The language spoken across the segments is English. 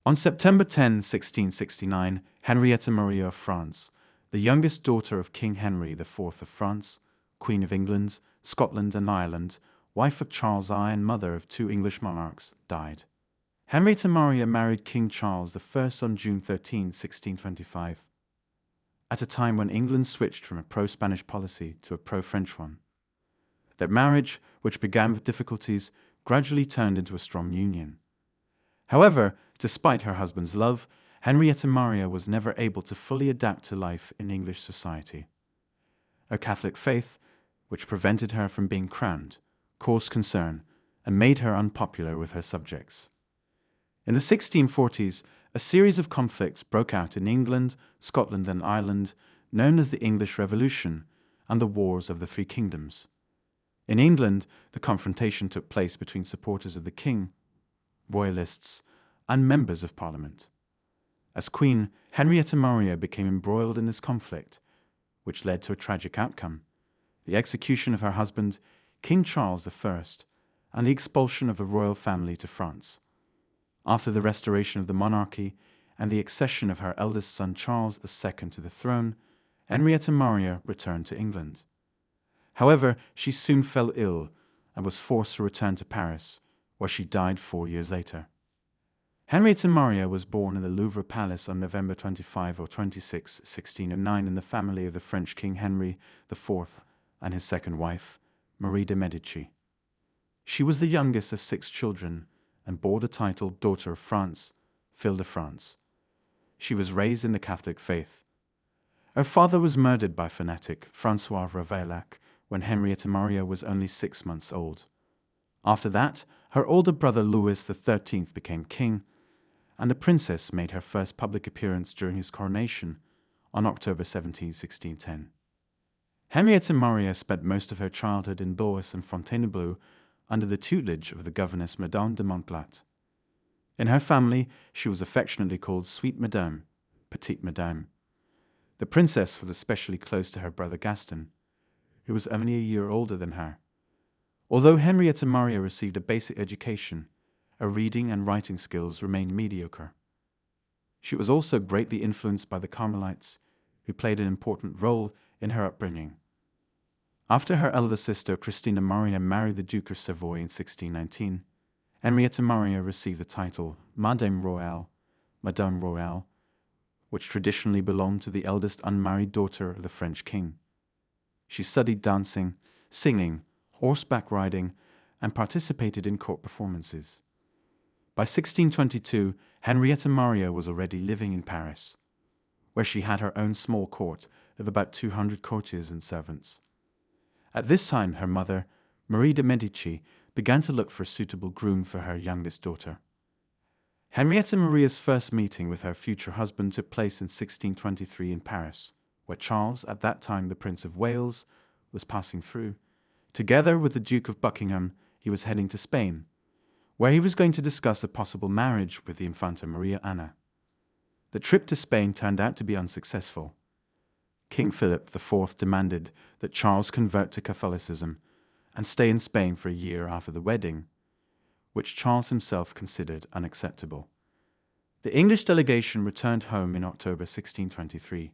On September 10, 1669, Henrietta Maria of France, the youngest daughter of King Henry IV of France, Queen of England, Scotland and Ireland, wife of Charles I and mother of two English monarchs, died. Henrietta Maria married King Charles I on June 13, 1625, at a time when England switched from a pro-Spanish policy to a pro-French one. Their marriage, which began with difficulties, gradually turned into a strong union. However, despite her husband's love, Henrietta Maria was never able to fully adapt to life in English society. Her Catholic faith, which prevented her from being crowned, caused concern and made her unpopular with her subjects. In the 1640s, a series of conflicts broke out in England, Scotland and Ireland, known as the English Revolution and the Wars of the Three Kingdoms. In England, the confrontation took place between supporters of the king, royalists, and members of Parliament. As Queen, Henrietta Maria became embroiled in this conflict, which led to a tragic outcome: the execution of her husband, King Charles I, and the expulsion of the royal family to France. After the restoration of the monarchy and the accession of her eldest son Charles II to the throne, Henrietta Maria returned to England. However, she soon fell ill and was forced to return to Paris, where she died 4 years later. Henrietta Maria was born in the Louvre Palace on November 25 or 26, 1609, in the family of the French King Henry IV and his second wife, Marie de Medici. She was the youngest of 6 children and bore the title Daughter of France, Fille de France. She was raised in the Catholic faith. Her father was murdered by fanatic François Ravaillac when Henrietta Maria was only 6 months old. After that, her older brother Louis XIII became king, and the princess made her first public appearance during his coronation on October 17, 1610. Henrietta Maria spent most of her childhood in Blois and Fontainebleau under the tutelage of the governess Madame de Montglat. In her family, she was affectionately called Sweet Madame, Petite Madame. The princess was especially close to her brother Gaston, who was only a year older than her. Although Henrietta Maria received a basic education, her reading and writing skills remained mediocre. She was also greatly influenced by the Carmelites, who played an important role in her upbringing. After her elder sister Christina Maria married the Duke of Savoy in 1619, Henrietta Maria received the title Madame Royale, which traditionally belonged to the eldest unmarried daughter of the French king. She studied dancing, singing, horseback riding, and participated in court performances. By 1622, Henrietta Maria was already living in Paris, where she had her own small court of about 200 courtiers and servants. At this time, her mother, Marie de Medici, began to look for a suitable groom for her youngest daughter. Henrietta Maria's first meeting with her future husband took place in 1623 in Paris, where Charles, at that time the Prince of Wales, was passing through. Together with the Duke of Buckingham, he was heading to Spain, where he was going to discuss a possible marriage with the Infanta Maria Anna. The trip to Spain turned out to be unsuccessful. King Philip IV demanded that Charles convert to Catholicism and stay in Spain for a year after the wedding, which Charles himself considered unacceptable. The English delegation returned home in October 1623.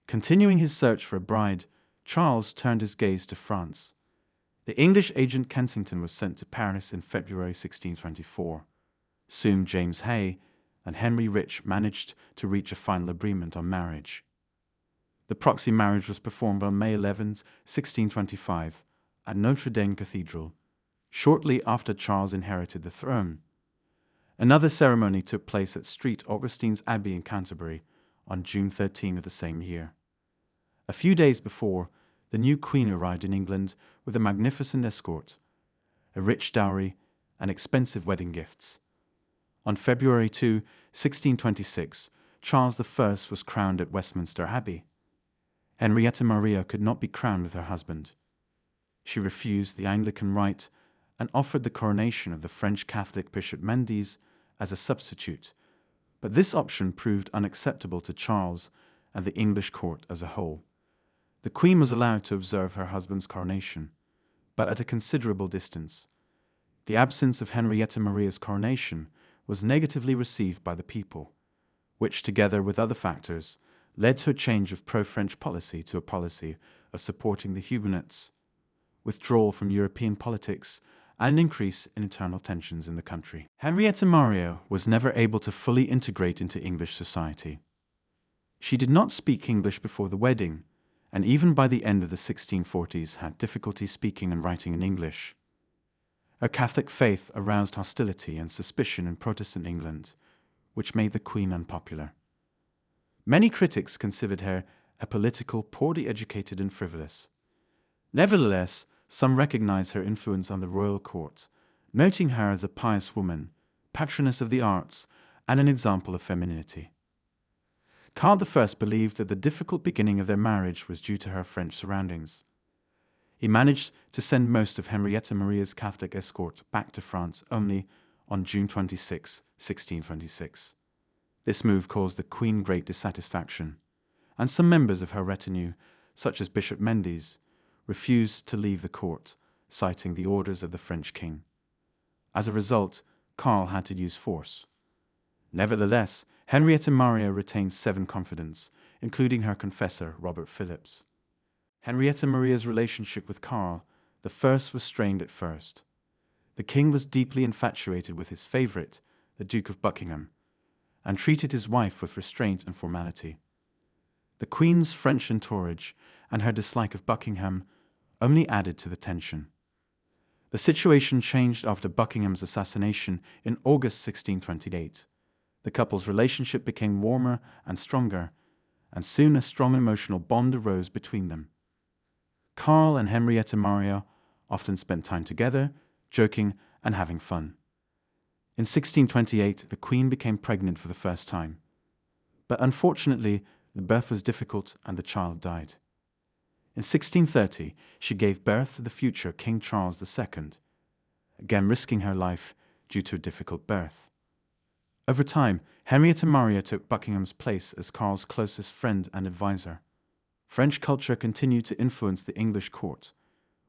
Continuing his search for a bride, Charles turned his gaze to France. The English agent Kensington was sent to Paris in February 1624. Soon James Hay and Henry Rich managed to reach a final agreement on marriage. The proxy marriage was performed on May 11, 1625, at Notre Dame Cathedral, shortly after Charles inherited the throne. Another ceremony took place at St. Augustine's Abbey in Canterbury on June 13 of the same year. A few days before, the new queen arrived in England with a magnificent escort, a rich dowry, and expensive wedding gifts. On February 2, 1626, Charles I was crowned at Westminster Abbey. Henrietta Maria could not be crowned with her husband. She refused the Anglican rite and offered the coronation of the French Catholic Bishop Mendes as a substitute, but this option proved unacceptable to Charles and the English court as a whole. The Queen was allowed to observe her husband's coronation, but at a considerable distance. The absence of Henrietta Maria's coronation was negatively received by the people, which, together with other factors, led to a change of pro-French policy to a policy of supporting the Huguenots, withdrawal from European politics, and an increase in internal tensions in the country. Henrietta Maria was never able to fully integrate into English society. She did not speak English before the wedding, and even by the end of the 1640s had difficulty speaking and writing in English. Her Catholic faith aroused hostility and suspicion in Protestant England, which made the Queen unpopular. Many critics considered her apolitical, poorly educated, and frivolous. Nevertheless, some recognize her influence on the royal court, noting her as a pious woman, patroness of the arts, and an example of femininity. Karl I believed that the difficult beginning of their marriage was due to her French surroundings. He managed to send most of Henrietta Maria's Catholic escort back to France only on June 26, 1626. This move caused the Queen great dissatisfaction, and some members of her retinue, such as Bishop Mendes, refused to leave the court, citing the orders of the French king. As a result, Karl had to use force. Nevertheless, Henrietta Maria retained 7 confidants, including her confessor, Robert Phillips. Henrietta Maria's relationship with Karl I was strained at first. The king was deeply infatuated with his favourite, the Duke of Buckingham, and treated his wife with restraint and formality. The Queen's French entourage and her dislike of Buckingham only added to the tension. The situation changed after Buckingham's assassination in August 1628. The couple's relationship became warmer and stronger, and soon a strong emotional bond arose between them. Karl and Henrietta Maria often spent time together, joking and having fun. In 1628, the Queen became pregnant for the first time. But unfortunately, the birth was difficult and the child died. In 1630, she gave birth to the future King Charles II, again risking her life due to a difficult birth. Over time, Henrietta Maria took Buckingham's place as Karl's closest friend and advisor. French culture continued to influence the English court,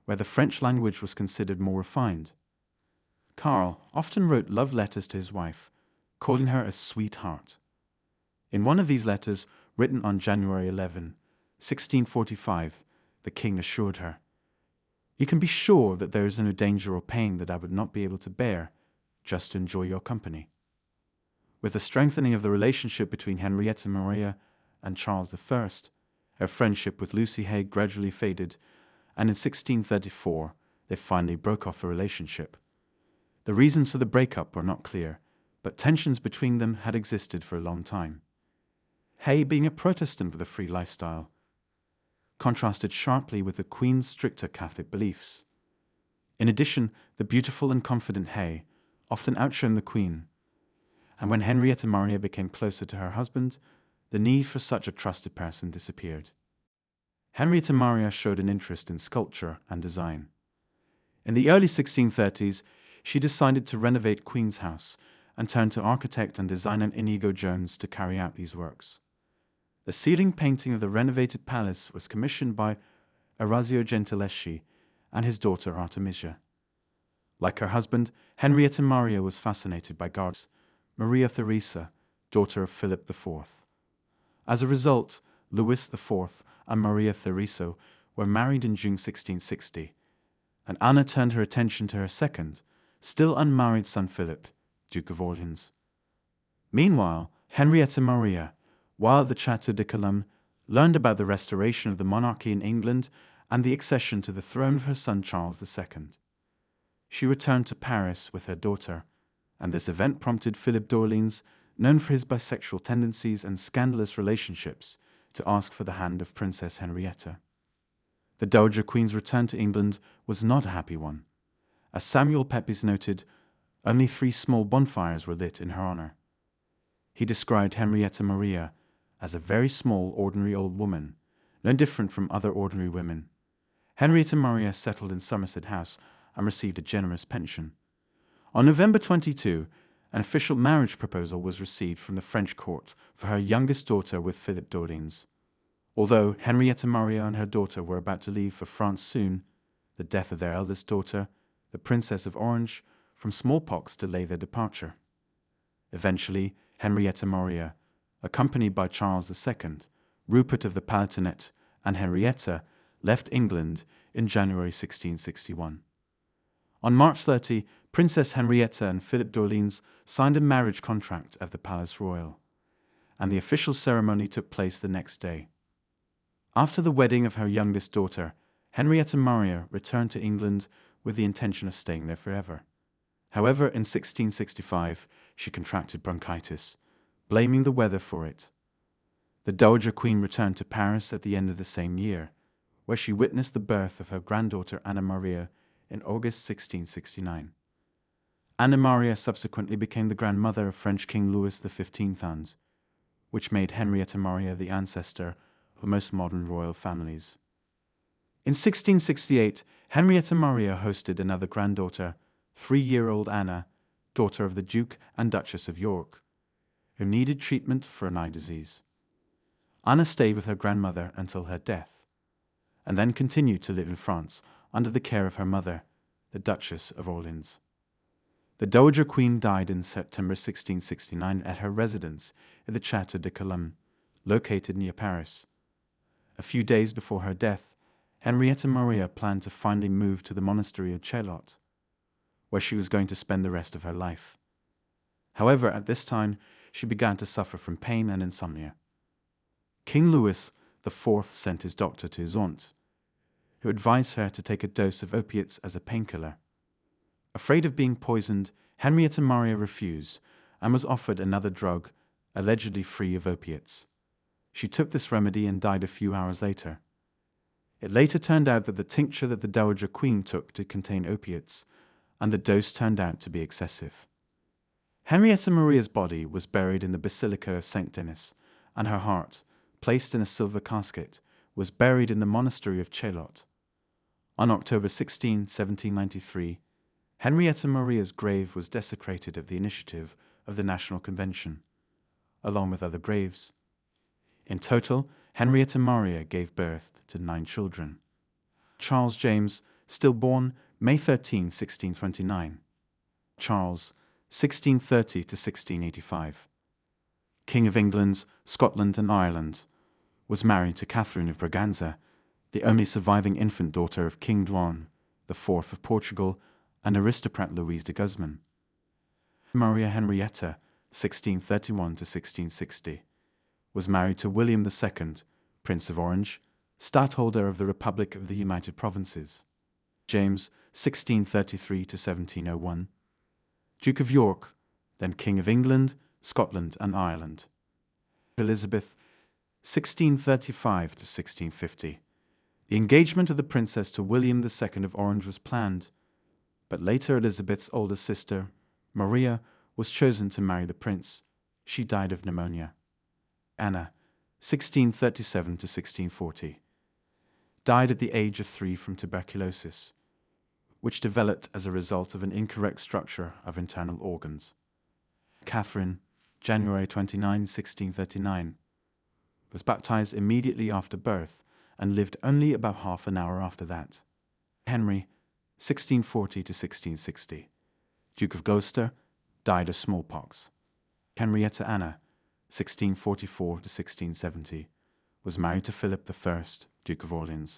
where the French language was considered more refined. Karl often wrote love letters to his wife, calling her a sweetheart. In one of these letters, written on January 11, 1645, the king assured her, "You can be sure that there is no danger or pain that I would not be able to bear, just to enjoy your company." With the strengthening of the relationship between Henrietta Maria and Charles I, her friendship with Lucy Hague gradually faded, and in 1634 they finally broke off the relationship. The reasons for the breakup were not clear, but tensions between them had existed for a long time. Hay, being a Protestant with a free lifestyle, contrasted sharply with the Queen's stricter Catholic beliefs. In addition, the beautiful and confident Hay often outshone the Queen, and when Henrietta Maria became closer to her husband, the need for such a trusted person disappeared. Henrietta Maria showed an interest in sculpture and design. In the early 1630s, she decided to renovate Queen's House and turned to architect and designer Inigo Jones to carry out these works. The ceiling painting of the renovated palace was commissioned by Orazio Gentileschi and his daughter Artemisia. Like her husband, Henrietta Maria was fascinated by gardens. Maria Theresa, daughter of Philip IV. As a result, Louis IV and Maria Theresa were married in June 1660, and Anna turned her attention to her second, still unmarried son Philip, Duke of Orleans. Meanwhile, Henrietta Maria, while at the Château de Cologne, learned about the restoration of the monarchy in England and the accession to the throne of her son Charles II. She returned to Paris with her daughter, and this event prompted Philip d'Orléans, known for his bisexual tendencies and scandalous relationships, to ask for the hand of Princess Henrietta. The Dowager Queen's return to England was not a happy one. As Samuel Pepys noted, only 3 small bonfires were lit in her honour. He described Henrietta Maria as a very small, ordinary old woman, no different from other ordinary women. Henrietta Maria settled in Somerset House and received a generous pension. On November 22, an official marriage proposal was received from the French court for her youngest daughter with Philip d'Orléans. Although Henrietta Maria and her daughter were about to leave for France soon, the death of their eldest daughter, the Princess of Orange, from smallpox delayed their departure. Eventually, Henrietta Maria, accompanied by Charles II, Rupert of the Palatinate, and Henrietta, left England in January 1661. On March 30, Princess Henrietta and Philip d'Orléans signed a marriage contract at the Palace Royal, and the official ceremony took place the next day. After the wedding of her youngest daughter, Henrietta Maria returned to England with the intention of staying there forever. However, in 1665, she contracted bronchitis, blaming the weather for it. The Dowager Queen returned to Paris at the end of the same year, where she witnessed the birth of her granddaughter Anna Maria in August 1669. Anna Maria subsequently became the grandmother of French King Louis XV, which made Henrietta Maria the ancestor of most modern royal families. In 1668, Henrietta Maria hosted another granddaughter, 3-year-old Anna, daughter of the Duke and Duchess of York, who needed treatment for an eye disease. Anna stayed with her grandmother until her death, and then continued to live in France under the care of her mother, the Duchess of Orleans. The Dowager Queen died in September 1669 at her residence in the Château de Colombe, located near Paris. A few days before her death, Henrietta Maria planned to finally move to the monastery of Chaillot, where she was going to spend the rest of her life. However, at this time, she began to suffer from pain and insomnia. King Louis IV sent his doctor to his aunt, who advised her to take a dose of opiates as a painkiller. Afraid of being poisoned, Henrietta Maria refused and was offered another drug, allegedly free of opiates. She took this remedy and died a few hours later. It later turned out that the tincture that the Dowager Queen took did contain opiates, and the dose turned out to be excessive. Henrietta Maria's body was buried in the Basilica of St. Denis, and her heart, placed in a silver casket, was buried in the monastery of Chaillot. On October 16, 1793, Henrietta Maria's grave was desecrated at the initiative of the National Convention, along with other graves. In total, Henrietta Maria gave birth to 9 children. Charles James, still born May 13, 1629. Charles, 1630 to 1685. King of England, Scotland and Ireland, was married to Catherine of Braganza, the only surviving infant daughter of King Juan IV of Portugal and aristocrat Louise de Guzman. Maria Henrietta, 1631 to 1660, was married to William II, Prince of Orange, Stadtholder of the Republic of the United Provinces. James, 1633 to 1701, Duke of York, then King of England, Scotland and Ireland. Elizabeth, 1635 to 1650. The engagement of the princess to William II of Orange was planned, but later Elizabeth's older sister, Maria, was chosen to marry the prince. She died of pneumonia. Anna, 1637 to 1640. Died at the age of 3 from tuberculosis, which developed as a result of an incorrect structure of internal organs. Catherine, January 29, 1639, was baptized immediately after birth and lived only about half an hour after that. Henry, 1640 to 1660, Duke of Gloucester, died of smallpox. Henrietta Anna, 1644 to 1670, was married to Philip I, Duke of Orleans.